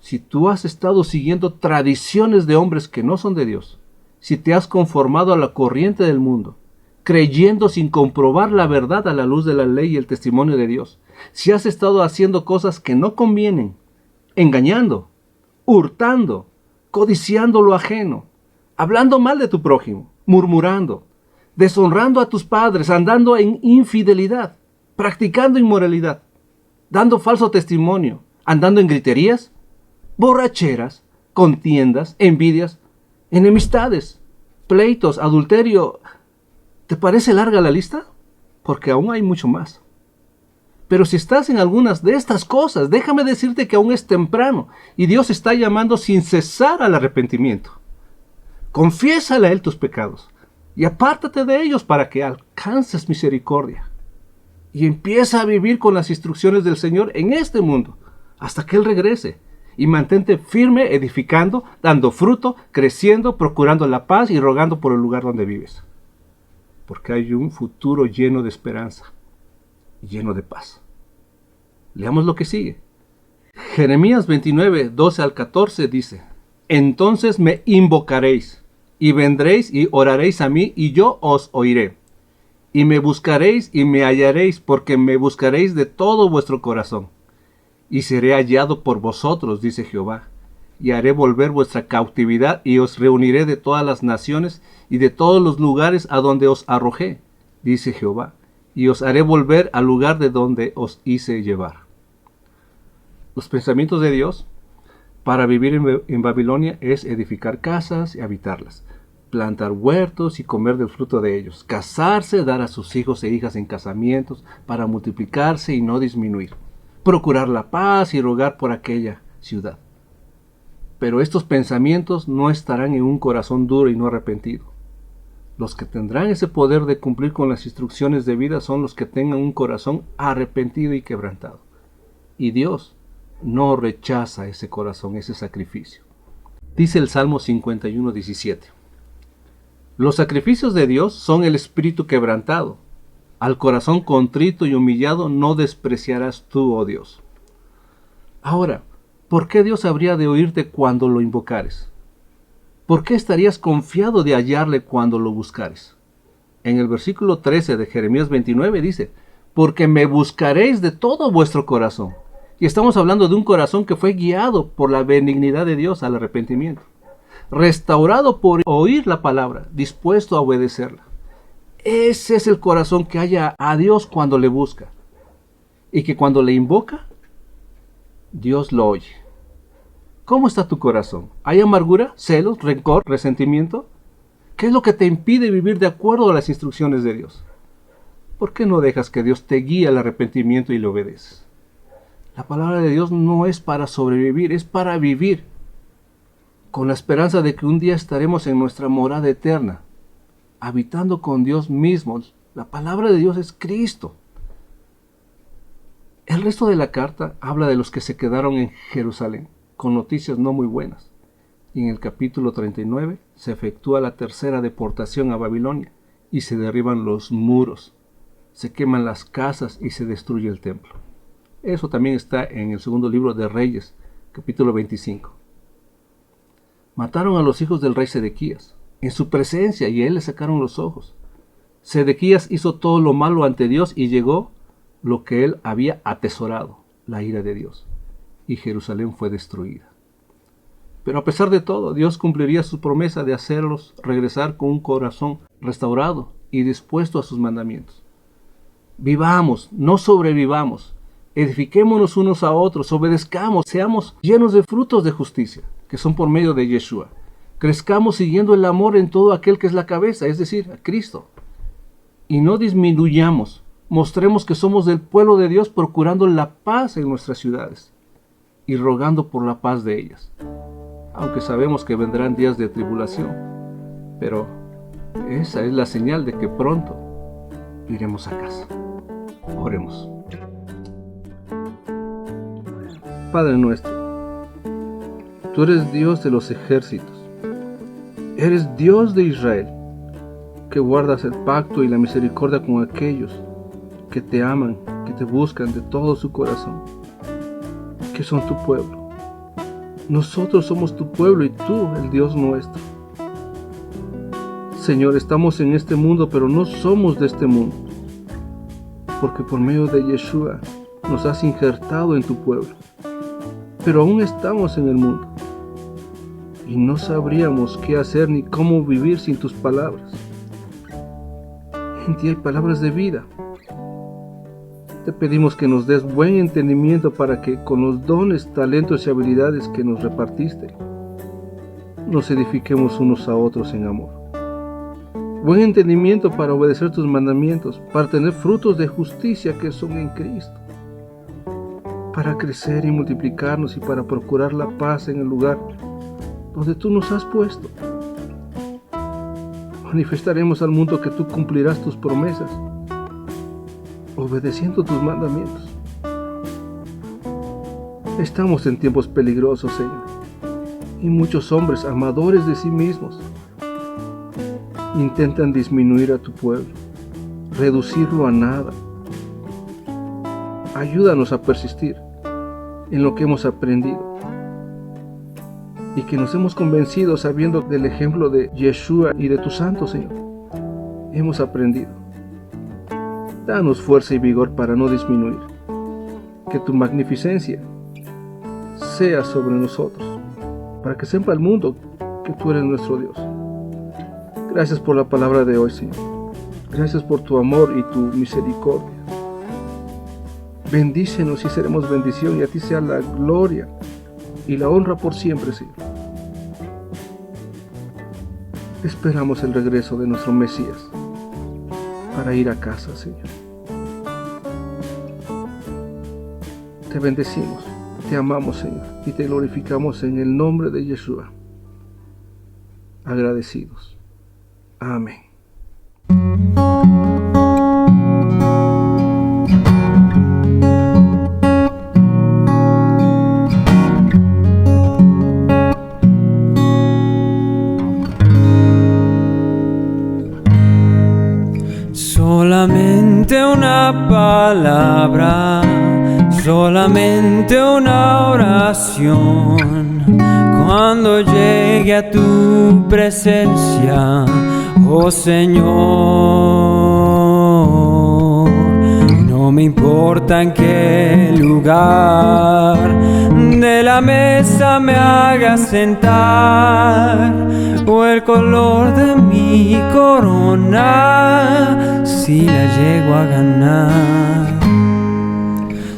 H: Si tú has estado siguiendo tradiciones de hombres que no son de Dios, si te has conformado a la corriente del mundo, creyendo sin comprobar la verdad a la luz de la ley y el testimonio de Dios, si has estado haciendo cosas que no convienen, engañando, hurtando, codiciando lo ajeno, hablando mal de tu prójimo, murmurando, deshonrando a tus padres, andando en infidelidad, practicando inmoralidad, dando falso testimonio, andando en griterías, borracheras, contiendas, envidias, enemistades, pleitos, adulterio. ¿Te parece larga la lista? Porque aún hay mucho más. Pero si estás en algunas de estas cosas, déjame decirte que aún es temprano y Dios está llamando sin cesar al arrepentimiento. Confiésale a Él tus pecados y apártate de ellos para que alcances misericordia. Y empieza a vivir con las instrucciones del Señor en este mundo hasta que Él regrese. Y mantente firme, edificando, dando fruto, creciendo, procurando la paz y rogando por el lugar donde vives. Porque hay un futuro lleno de esperanza, lleno de paz. Leamos lo que sigue. Jeremías 29, 12 al 14 dice: entonces me invocaréis, y vendréis y oraréis a mí, y yo os oiré. Y me buscaréis y me hallaréis, porque me buscaréis de todo vuestro corazón. Y seré hallado por vosotros, dice Jehová, y haré volver vuestra cautividad, y os reuniré de todas las naciones y de todos los lugares a donde os arrojé, dice Jehová, y os haré volver al lugar de donde os hice llevar. Los pensamientos de Dios para vivir en Babilonia es edificar casas y habitarlas, plantar huertos y comer del fruto de ellos, casarse, dar a sus hijos e hijas en casamientos para multiplicarse y no disminuir, procurar la paz y rogar por aquella ciudad. Pero estos pensamientos no estarán en un corazón duro y no arrepentido. Los que tendrán ese poder de cumplir con las instrucciones de vida son los que tengan un corazón arrepentido y quebrantado. Y Dios no rechaza ese corazón, ese sacrificio. Dice el Salmo 51, 17. Los sacrificios de Dios son el espíritu quebrantado. Al corazón contrito y humillado no despreciarás tú, oh Dios. Ahora, ¿por qué Dios habría de oírte cuando lo invocares? ¿Por qué estarías confiado de hallarle cuando lo buscares? En el versículo 13 de Jeremías 29 dice: porque me buscaréis de todo vuestro corazón, Y estamos hablando de un corazón que fue guiado por la benignidad de Dios al arrepentimiento, restaurado por oír la palabra, dispuesto a obedecerla. Ese es el corazón que halla a Dios cuando le busca, y que cuando le invoca, Dios lo oye. ¿Cómo está tu corazón? ¿Hay amargura, celos, rencor, resentimiento? ¿Qué es lo que te impide vivir de acuerdo a las instrucciones de Dios? ¿Por qué no dejas que Dios te guíe al arrepentimiento y le obedeces? La palabra de Dios no es para sobrevivir, es para vivir, con la esperanza de que un día estaremos en nuestra morada eterna, habitando con Dios mismo. La palabra de Dios es Cristo. El resto de la carta habla de los que se quedaron en Jerusalén, con noticias no muy buenas. Y en el capítulo 39 se efectúa la tercera deportación a Babilonia y se derriban los muros, se queman las casas y se destruye el templo. Eso también está en el segundo libro de Reyes, capítulo 25. Mataron a los hijos del rey Sedequías en su presencia y a él le sacaron los ojos. Sedequías hizo todo lo malo ante Dios y llegó lo que él había atesorado, la ira de Dios, y Jerusalén fue destruida. Pero a pesar de todo, Dios cumpliría su promesa de hacerlos regresar con un corazón restaurado y dispuesto a sus mandamientos. Vivamos, no sobrevivamos, edifiquémonos unos a otros, obedezcamos, seamos llenos de frutos de justicia, que son por medio de Yeshua. Crezcamos siguiendo el amor en todo aquel que es la cabeza, es decir, a Cristo. Y no disminuyamos, mostremos que somos del pueblo de Dios procurando la paz en nuestras ciudades y rogando por la paz de ellas. Aunque sabemos que vendrán días de tribulación, pero esa es la señal de que pronto iremos a casa. Oremos. Padre nuestro, tú eres Dios de los ejércitos, eres Dios de Israel, que guardas el pacto y la misericordia con aquellos que te aman, que te buscan de todo su corazón, que son tu pueblo. Nosotros somos tu pueblo y tú, el Dios nuestro. Señor, estamos en este mundo, pero no somos de este mundo, porque por medio de Yeshua nos has injertado en tu pueblo. Pero aún estamos en el mundo y no sabríamos qué hacer ni cómo vivir sin tus palabras. En ti hay palabras de vida. Te pedimos que nos des buen entendimiento para que con los dones, talentos y habilidades que nos repartiste, nos edifiquemos unos a otros en amor. Buen entendimiento para obedecer tus mandamientos, para tener frutos de justicia que son en Cristo, para crecer y multiplicarnos y para procurar la paz en el lugar donde tú nos has puesto. Manifestaremos al mundo que tú cumplirás tus promesas, obedeciendo tus mandamientos. Estamos en tiempos peligrosos, Señor, y muchos hombres amadores de sí mismos intentan disminuir a tu pueblo, reducirlo a nada. Ayúdanos a persistir en lo que hemos aprendido y que nos hemos convencido sabiendo del ejemplo de Yeshua y de tu santo, Señor. Hemos aprendido. Danos fuerza y vigor para no disminuir. Que tu magnificencia sea sobre nosotros, para que sepa el mundo que tú eres nuestro Dios. Gracias por la palabra de hoy, Señor. Gracias por tu amor y tu misericordia. Bendícenos y seremos bendición, y a ti sea la gloria y la honra por siempre, Señor. Esperamos el regreso de nuestro Mesías para ir a casa, Señor. Te bendecimos, te amamos, Señor, y te glorificamos en el nombre de Yeshua. Agradecidos. Amén.
E: Solamente una palabra, solamente una oración, cuando llegue a tu presencia, oh Señor. No No me importa en qué lugar de la mesa me hagas sentar, o el color de mi corona, si la llego a ganar.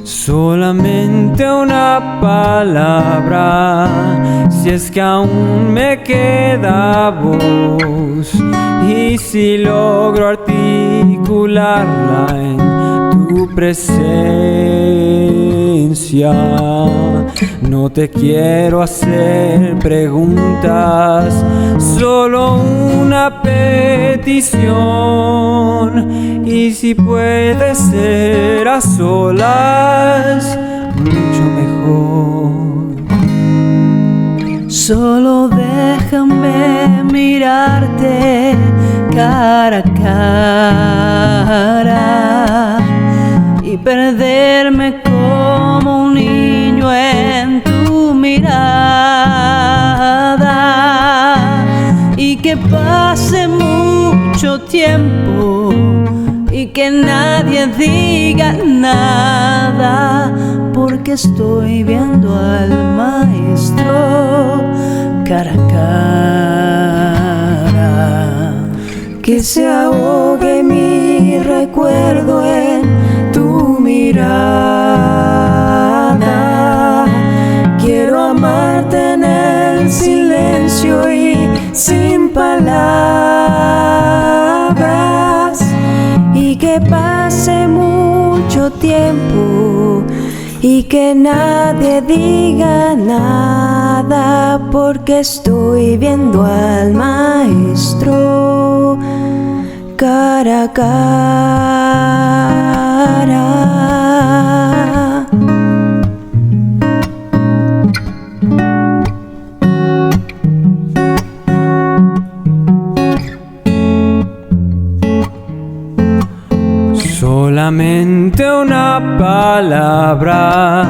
E: Solamente una palabra, si es que aún me queda voz, y si logro articularla en tu presencia. No te quiero hacer preguntas, solo una petición, y si puede ser a solas, mucho mejor.
A: Solo déjame mirarte cara a cara y perderme como un niño en tu mirada, y que pase mucho tiempo y que nadie diga nada, porque estoy viendo al maestro cara a cara. Que se ahogue mi recuerdo en tu mirada. Quiero amarte en el silencio y sin palabras, y que pase mucho tiempo y que nadie diga nada, porque estoy viendo al maestro cara a cara.
E: Solamente una palabra,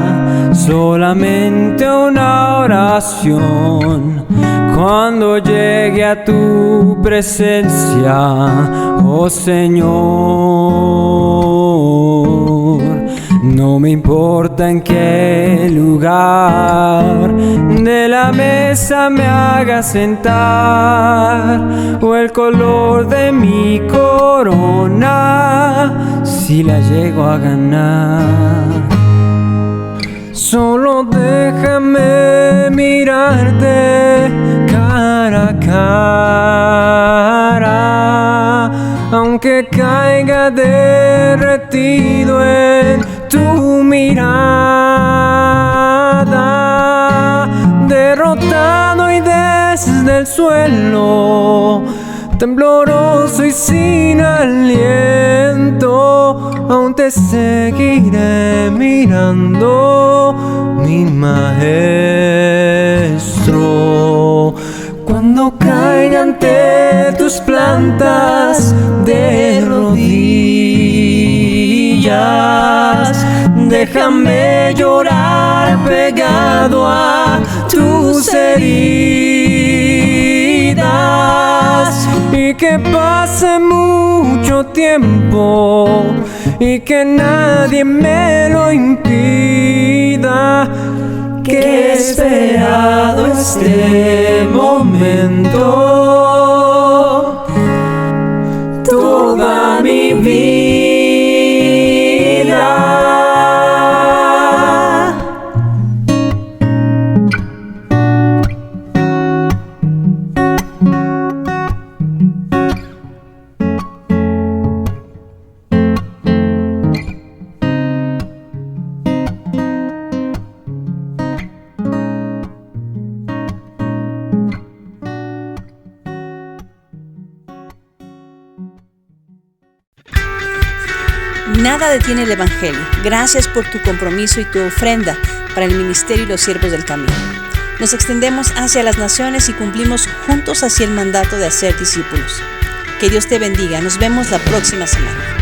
E: solamente una oración, cuando llegue a tu presencia, oh Señor. No me importa en qué lugar de la mesa me hagas sentar, o el color de mi corona, si la llego a ganar. Solo déjame mirarte cara a cara, aunque caiga derretido en tu mirada, derrotado y desde el suelo, tembloroso y sin aliento, aún te seguiré mirando, mi maestro. Cuando caiga ante tus plantas de rodillas, déjame llorar pegado a tus heridas, y que pase mucho tiempo y que nadie me lo impida, que he esperado este momento toda mi vida.
A: Nada detiene el Evangelio. Gracias por tu compromiso y tu ofrenda para el ministerio y los siervos del camino. Nos extendemos hacia las naciones y cumplimos juntos así el mandato de hacer discípulos. Que Dios te bendiga. Nos vemos la próxima semana.